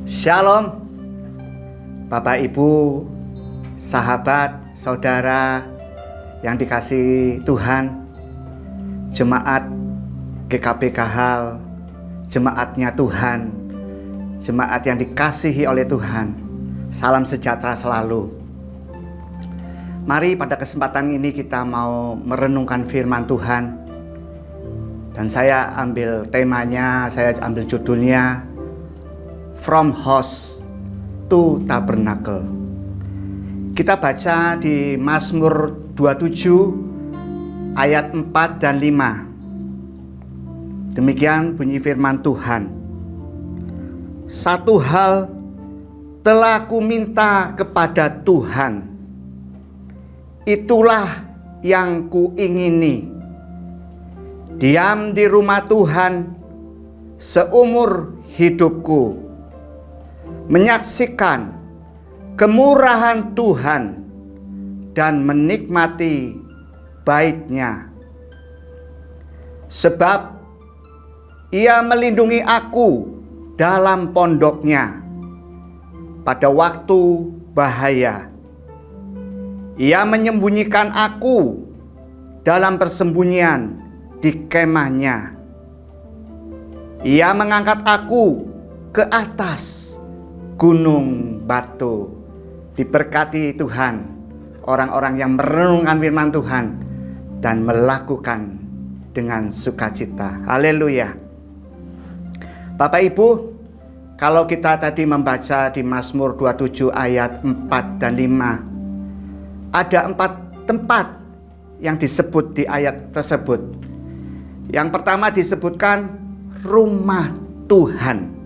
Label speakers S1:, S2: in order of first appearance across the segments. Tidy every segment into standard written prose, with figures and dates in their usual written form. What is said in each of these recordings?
S1: Shalom, Bapak Ibu, sahabat, saudara yang dikasihi Tuhan, jemaat GKP Kahal, jemaatnya Tuhan, jemaat yang dikasihi oleh Tuhan. Salam sejahtera selalu. Mari pada kesempatan ini kita mau merenungkan firman Tuhan. Dan saya ambil temanya, saya ambil judulnya From House to Tabernacle. Kita baca di Mazmur 27 ayat 4 dan 5. Demikian bunyi firman Tuhan. Satu hal telah ku minta kepada Tuhan, itulah yang ku ingini, diam di rumah Tuhan seumur hidupku, menyaksikan kemurahan Tuhan dan menikmati baik-Nya. Sebab Ia melindungi aku dalam pondok-Nya pada waktu bahaya. Ia menyembunyikan aku dalam persembunyian di kemah-Nya. Ia mengangkat aku ke atas gunung batu. Diberkati Tuhan orang-orang yang merenungkan firman Tuhan dan melakukan dengan sukacita. Haleluya. Bapak Ibu, kalau kita tadi membaca di Mazmur 27 ayat 4 dan 5, ada 4 tempat yang disebut di ayat tersebut. Yang pertama disebutkan rumah Tuhan.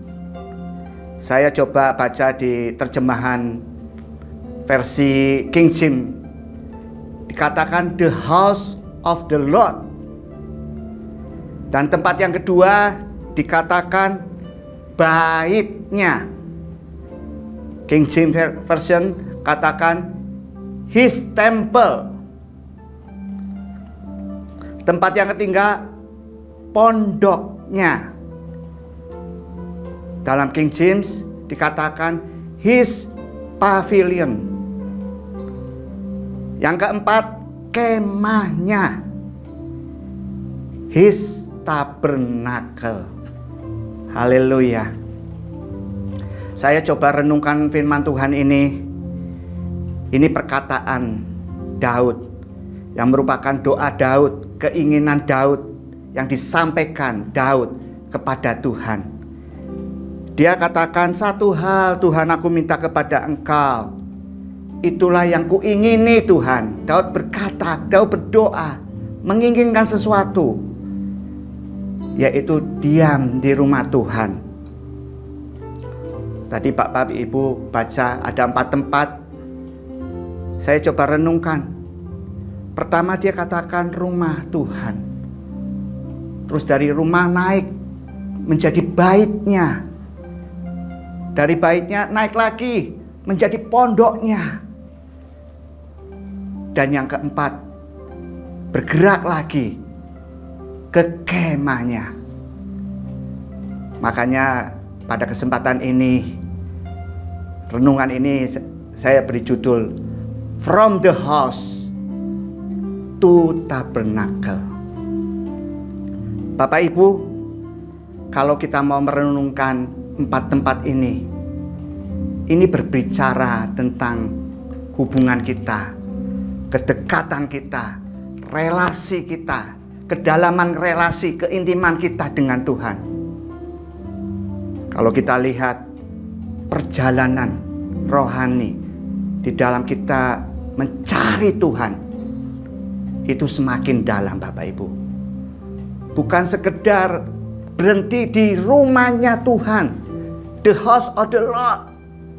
S1: Saya coba baca di terjemahan versi King James. Dikatakan the house of the Lord. Dan tempat yang kedua dikatakan bait-Nya. King James Version katakan His temple. Tempat yang ketiga pondok-Nya. Dalam King James dikatakan His pavilion. Yang keempat kemah-Nya, His tabernacle. Haleluya. Saya coba renungkan firman Tuhan ini. Ini perkataan Daud yang merupakan doa Daud, keinginan Daud yang disampaikan Daud kepada Tuhan. Dia katakan, satu hal Tuhan aku minta kepada Engkau, itulah yang kuingini Tuhan. Daud berkata, Daud berdoa, menginginkan sesuatu, yaitu diam di rumah Tuhan. Tadi Bapak Ibu baca ada 4 tempat. Saya coba renungkan. Pertama dia katakan rumah Tuhan. Terus dari rumah naik menjadi bait-Nya. Dari bait-Nya naik lagi menjadi pondok-Nya. Dan yang keempat, bergerak lagi ke kemah-Nya. Makanya pada kesempatan ini, renungan ini saya beri judul From the House to Tabernacle. Bapak Ibu, kalau kita mau merenungkan 4 tempat ini berbicara tentang hubungan kita, kedekatan kita, relasi kita, kedalaman relasi, keintiman kita dengan Tuhan. Kalau kita lihat perjalanan rohani di dalam kita mencari Tuhan, itu semakin dalam Bapak Ibu. Bukan sekedar berhenti di rumahnya Tuhan, the house of the Lord.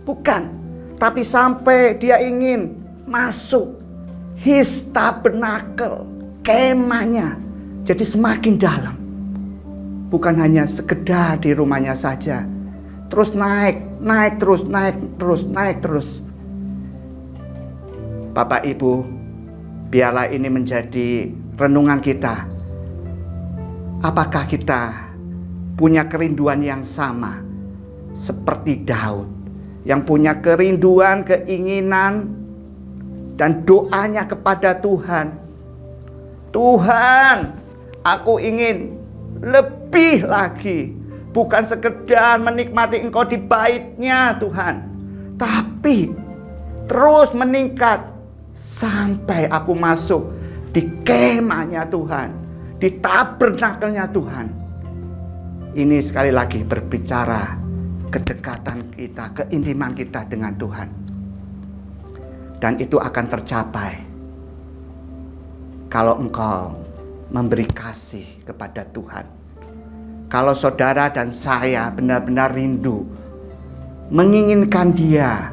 S1: Bukan, tapi sampai dia ingin masuk His tabernacle, kemah-Nya. Jadi semakin dalam. Bukan hanya sekedar di rumahnya saja. Terus naik terus. Bapak Ibu, biarlah ini menjadi renungan kita. Apakah kita punya kerinduan yang sama seperti Daud yang punya kerinduan, keinginan, dan doanya kepada Tuhan. Tuhan, aku ingin lebih lagi. Bukan sekedar menikmati Engkau di bait-Nya Tuhan, tapi terus meningkat sampai aku masuk di kemah-Nya Tuhan, di tabernakel-Nya Tuhan. Ini sekali lagi berbicara kedekatan kita, keintiman kita dengan Tuhan. Dan itu akan tercapai kalau engkau memberi kasih kepada Tuhan. Kalau saudara dan saya benar-benar rindu, menginginkan Dia,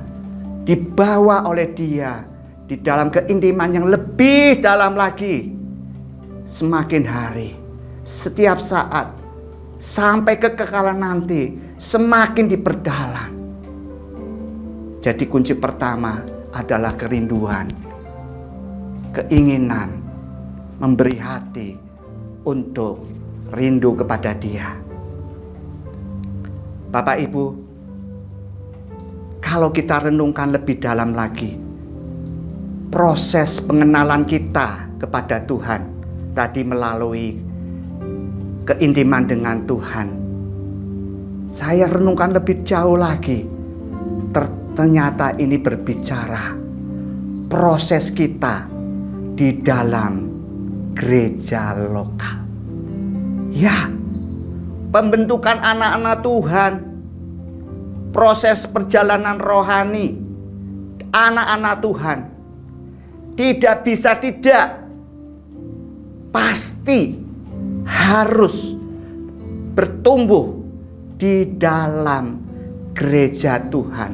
S1: dibawa oleh Dia di dalam keintiman yang lebih dalam lagi, semakin hari, setiap saat, sampai kekekalan nanti, semakin diperdalam. Jadi kunci pertama adalah kerinduan, keinginan, memberi hati untuk rindu kepada Dia. Bapak Ibu, kalau kita renungkan lebih dalam lagi, proses pengenalan kita kepada Tuhan tadi melalui keintiman dengan Tuhan. Saya renungkan lebih jauh lagi, ternyata ini berbicara proses kita di dalam gereja lokal. Ya, pembentukan anak-anak Tuhan, proses perjalanan rohani anak-anak Tuhan tidak bisa tidak, pasti harus bertumbuh di dalam gereja Tuhan.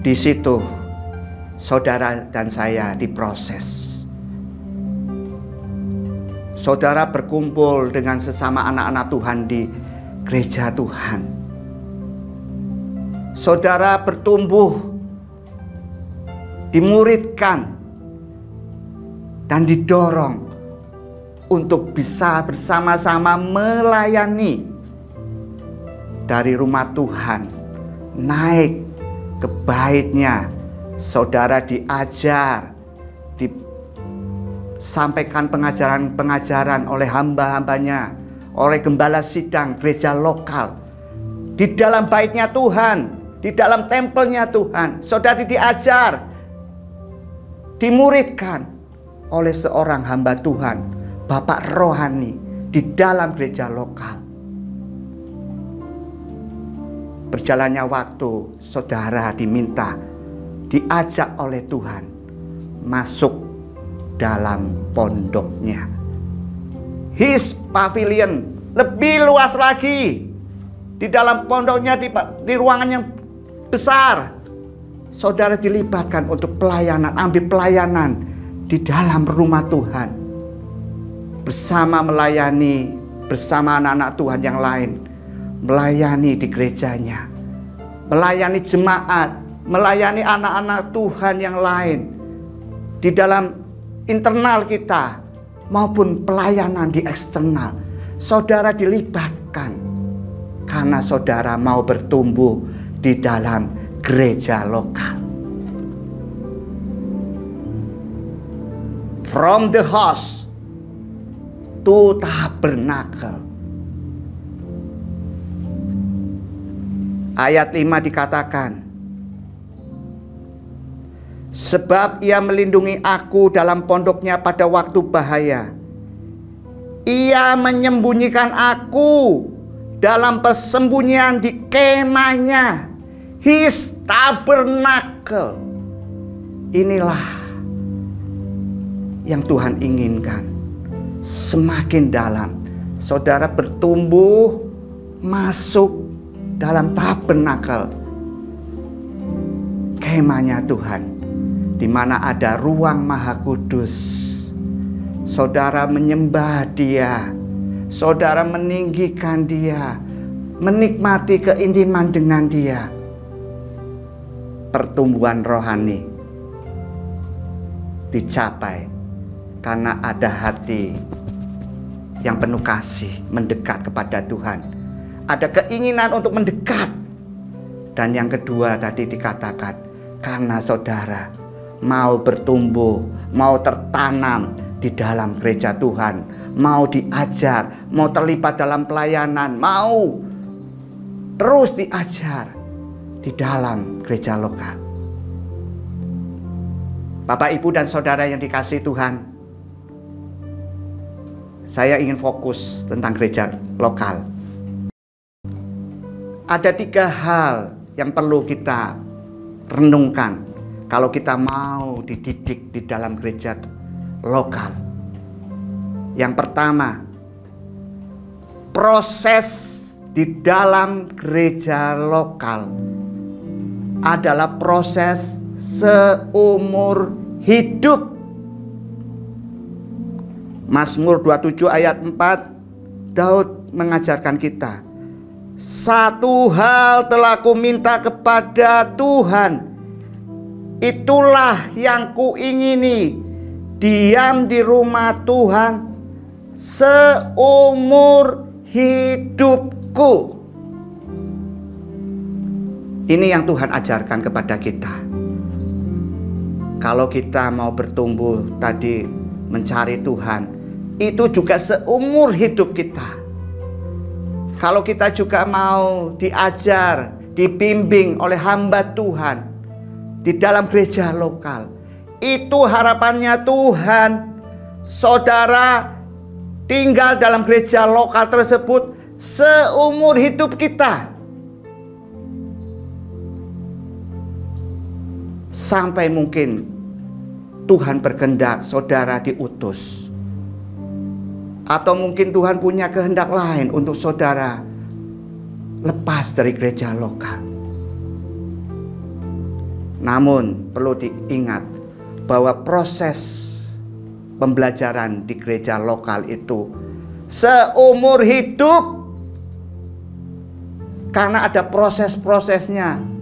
S1: Di situ saudara dan saya diproses. Saudara berkumpul dengan sesama anak-anak Tuhan di gereja Tuhan. Saudara bertumbuh, dimuridkan, dan didorong untuk bisa bersama-sama melayani dari rumah Tuhan, naik ke bait-Nya. Saudara diajar, disampaikan pengajaran-pengajaran oleh hamba-hambanya, oleh gembala sidang gereja lokal. Di dalam bait-Nya Tuhan, di dalam tempelnya Tuhan, saudara diajar, dimuridkan oleh seorang hamba Tuhan, bapak rohani di dalam gereja lokal. Berjalannya waktu, saudara diminta, diajak oleh Tuhan masuk dalam pondoknya. His pavilion lebih luas lagi. Di dalam pondoknya, di ruangan yang besar, saudara dilibatkan untuk pelayanan, ambil pelayanan di dalam rumah Tuhan. Bersama melayani, bersama anak-anak Tuhan yang lain, melayani di gerejanya, melayani jemaat, melayani anak-anak Tuhan yang lain di dalam internal kita maupun pelayanan di eksternal. Saudara dilibatkan karena saudara mau bertumbuh di dalam gereja lokal. From the house to tabernacle. Ayat 5 dikatakan, sebab Ia melindungi aku dalam pondoknya pada waktu bahaya. Ia menyembunyikan aku dalam persembunyian di kemahnya, His tabernacle. Inilah yang Tuhan inginkan. Semakin dalam saudara bertumbuh masuk dalam tabernakel, kemahnya Tuhan, di mana ada ruang Maha Kudus. Saudara menyembah Dia, saudara meninggikan Dia, menikmati keintiman dengan Dia. Pertumbuhan rohani dicapai karena ada hati yang penuh kasih, mendekat kepada Tuhan. Ada keinginan untuk mendekat. Dan yang kedua tadi dikatakan, karena saudara mau bertumbuh, mau tertanam di dalam gereja Tuhan, mau diajar, mau terlibat dalam pelayanan, mau terus diajar di dalam gereja lokal. Bapak, Ibu, dan saudara yang dikasihi Tuhan, saya ingin fokus tentang gereja lokal. Ada 3 hal yang perlu kita renungkan kalau kita mau dididik di dalam gereja lokal. Yang pertama, proses di dalam gereja lokal adalah proses seumur hidup. Mazmur 27 ayat 4, Daud mengajarkan kita, satu hal telah kuminta kepada Tuhan, itulah yang kuingini, diam di rumah Tuhan seumur hidupku. Ini yang Tuhan ajarkan kepada kita. Kalau kita mau bertumbuh tadi mencari Tuhan, itu juga seumur hidup kita. Kalau kita juga mau diajar, dibimbing oleh hamba Tuhan di dalam gereja lokal, itu harapannya Tuhan, saudara tinggal dalam gereja lokal tersebut seumur hidup kita. Sampai mungkin Tuhan berkehendak saudara diutus, atau mungkin Tuhan punya kehendak lain untuk saudara lepas dari gereja lokal. Namun perlu diingat bahwa proses pembelajaran di gereja lokal itu seumur hidup, karena ada proses-prosesnya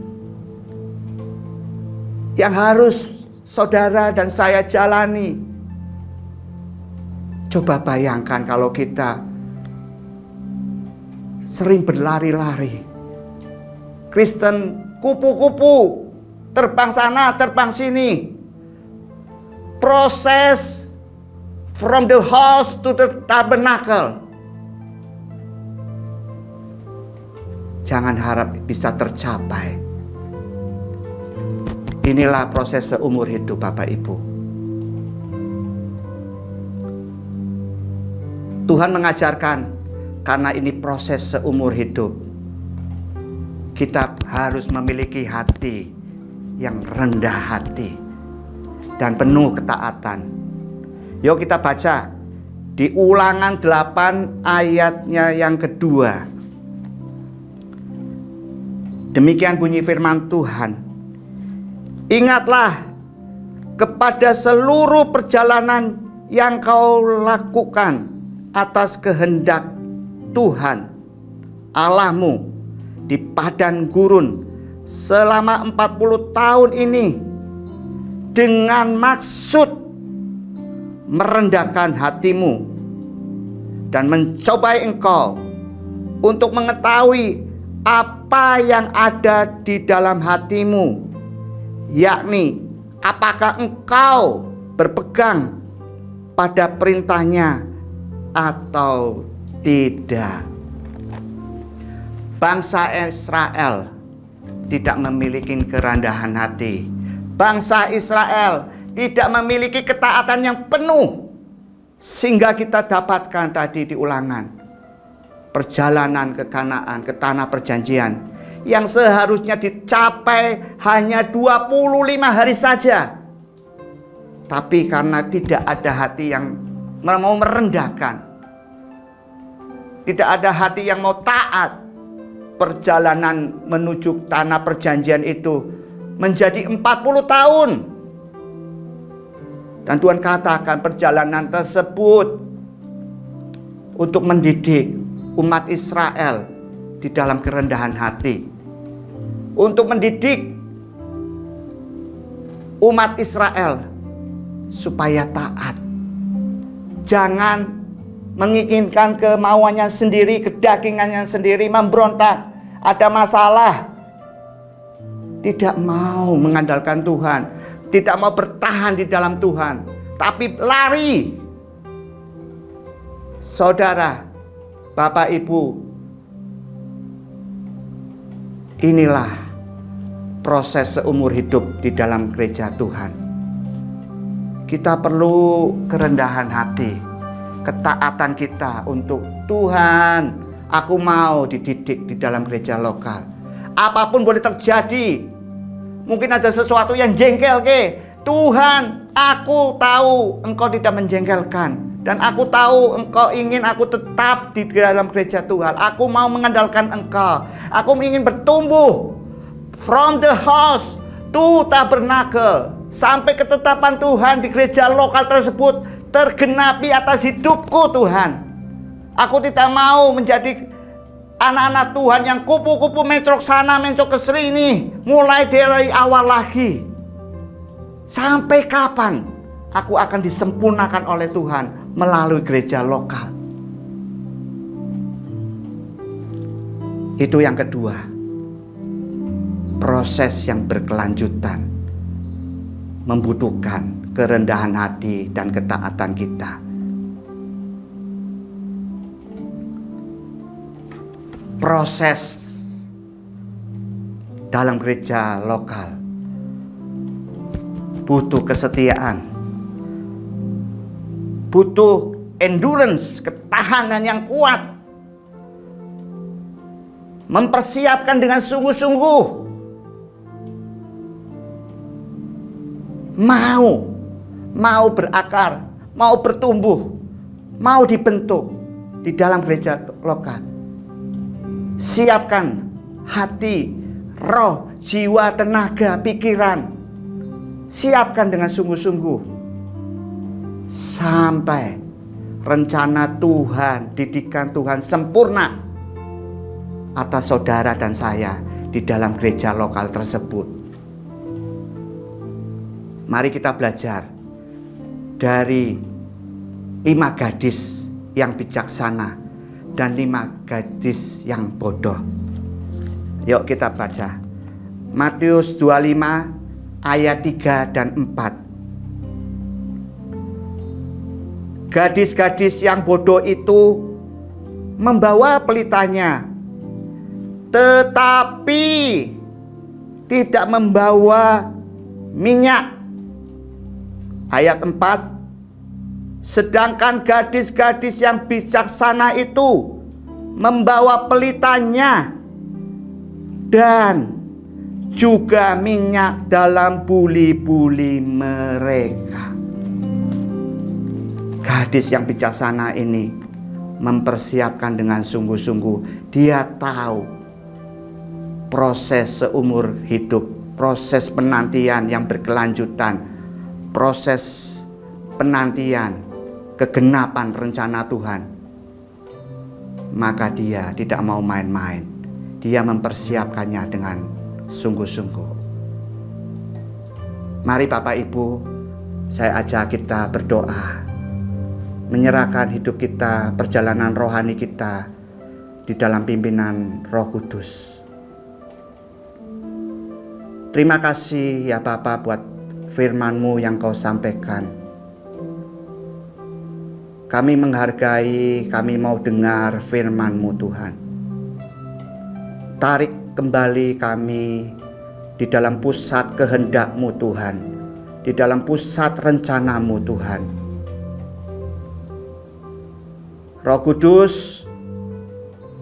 S1: yang harus saudara dan saya jalani. Coba bayangkan kalau kita sering berlari-lari, Kristen kupu-kupu, terbang sana, terbang sini. Proses from the house to the tabernacle. Jangan harap bisa tercapai. Inilah proses seumur hidup Bapak Ibu. Tuhan mengajarkan, karena ini proses seumur hidup, kita harus memiliki hati yang rendah hati dan penuh ketaatan. Yuk kita baca di Ulangan 8 ayatnya yang kedua. Demikian bunyi firman Tuhan. Ingatlah kepada seluruh perjalanan yang kau lakukan atas kehendak Tuhan Allahmu di padang gurun selama 40 tahun ini, dengan maksud merendahkan hatimu dan mencobai engkau untuk mengetahui apa yang ada di dalam hatimu, yakni apakah engkau berpegang pada perintahnya atau tidak. Bangsa Israel tidak memiliki kerendahan hati. Bangsa Israel tidak memiliki ketaatan yang penuh, sehingga kita dapatkan tadi di Ulangan, perjalanan ke Kanaan, ke tanah perjanjian, yang seharusnya dicapai hanya 25 hari saja. Tapi karena tidak ada hati yang mau merendahkan, tidak ada hati yang mau taat, perjalanan menuju tanah perjanjian itu menjadi 40 tahun. Dan Tuhan katakan perjalanan tersebut untuk mendidik umat Israel di dalam kerendahan hati, untuk mendidik umat Israel supaya taat. Jangan menginginkan kemauannya sendiri, kedagingannya sendiri, memberontak, ada masalah, tidak mau mengandalkan Tuhan, tidak mau bertahan di dalam Tuhan, tapi lari. Saudara, Bapak Ibu, inilah proses seumur hidup di dalam gereja Tuhan. Kita perlu kerendahan hati, ketaatan kita untuk Tuhan. Aku mau dididik di dalam gereja lokal. Apapun boleh terjadi. Mungkin ada sesuatu yang jengkel ke. Tuhan, aku tahu Engkau tidak menjengkelkan. Dan aku tahu Engkau ingin aku tetap di dalam gereja Tuhan. Aku mau mengandalkan Engkau. Aku ingin bertumbuh. From the house to tabernacle. Sampai ketetapan Tuhan di gereja lokal tersebut tergenapi atas hidupku Tuhan. Aku tidak mau menjadi anak-anak Tuhan yang kupu-kupu mencrok sana, mencrok ke sini, mulai dari awal lagi. Sampai kapan aku akan disempurnakan oleh Tuhan melalui gereja lokal? Itu yang kedua. Proses yang berkelanjutan membutuhkan kerendahan hati dan ketaatan kita. Proses dalam gereja lokal butuh kesetiaan, butuh endurance, ketahanan yang kuat, mempersiapkan dengan sungguh-sungguh, mau berakar, mau bertumbuh, mau dibentuk di dalam gereja lokal. Siapkan hati, roh, jiwa, tenaga, pikiran. Siapkan dengan sungguh-sungguh sampai rencana Tuhan, didikan Tuhan sempurna atas saudara dan saya di dalam gereja lokal tersebut. Mari kita belajar dari 5 gadis yang bijaksana dan 5 gadis yang bodoh. Yuk kita baca Matius 25 ayat 3 dan 4. Gadis-gadis yang bodoh itu membawa pelitanya, tetapi tidak membawa minyak. Ayat 4. Sedangkan gadis-gadis yang bijaksana itu membawa pelitanya dan juga minyak dalam buli-buli mereka. Gadis yang bijaksana ini mempersiapkan dengan sungguh-sungguh. Dia tahu proses seumur hidup, proses penantian yang berkelanjutan, proses penantian kegenapan rencana Tuhan. Maka dia tidak mau main-main. Dia mempersiapkannya dengan sungguh-sungguh. Mari Bapak Ibu, saya ajak kita berdoa, menyerahkan hidup kita, perjalanan rohani kita di dalam pimpinan Roh Kudus. Terima kasih ya Bapa buat firman-Mu yang Kau sampaikan. Kami menghargai, kami mau dengar firman-Mu Tuhan. Tarik kembali kami di dalam pusat kehendak-Mu Tuhan, di dalam pusat rencana-Mu Tuhan. Roh Kudus,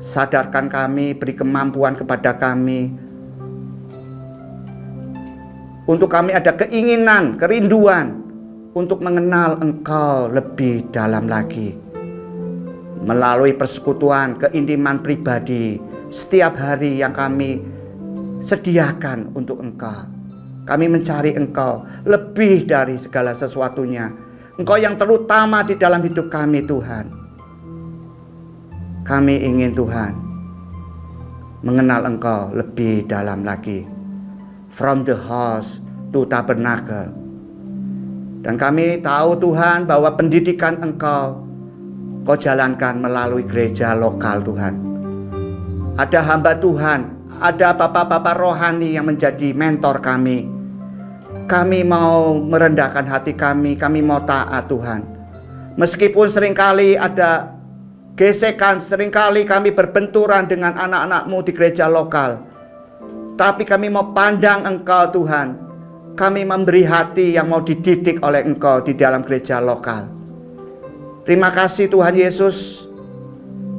S1: sadarkan kami, beri kemampuan kepada kami, untuk kami ada keinginan, kerinduan untuk mengenal Engkau lebih dalam lagi. Melalui persekutuan, keintiman pribadi setiap hari yang kami sediakan untuk Engkau. Kami mencari Engkau lebih dari segala sesuatunya. Engkau yang terutama di dalam hidup kami Tuhan. Kami ingin Tuhan mengenal Engkau lebih dalam lagi. From the house to tabernacle. Dan kami tahu Tuhan bahwa pendidikan Engkau, Kau jalankan melalui gereja lokal Tuhan. Ada hamba Tuhan, ada bapak-bapak rohani yang menjadi mentor kami. Kami mau merendahkan hati kami mau taat Tuhan. Meskipun seringkali ada gesekan, seringkali kami berbenturan dengan anak-anak-Mu di gereja lokal, tapi kami mau pandang Engkau Tuhan. Kami memberi hati yang mau dididik oleh Engkau di dalam gereja lokal. Terima kasih Tuhan Yesus.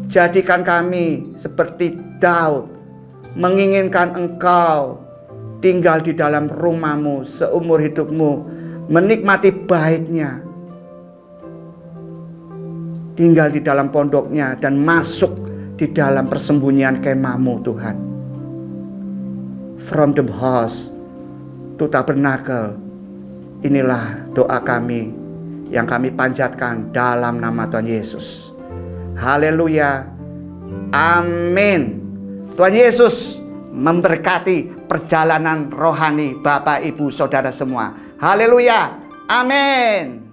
S1: Jadikan kami seperti Daud, menginginkan Engkau tinggal di dalam rumah-Mu seumur hidup-Mu, menikmati baitnya, tinggal di dalam pondoknya dan masuk di dalam persembunyian kemah-Mu Tuhan. From the house to tabernacle. Inilah doa kami yang kami panjatkan dalam nama Tuhan Yesus. Haleluya. Amin. Tuhan Yesus memberkati perjalanan rohani Bapak, Ibu, Saudara semua. Haleluya. Amin.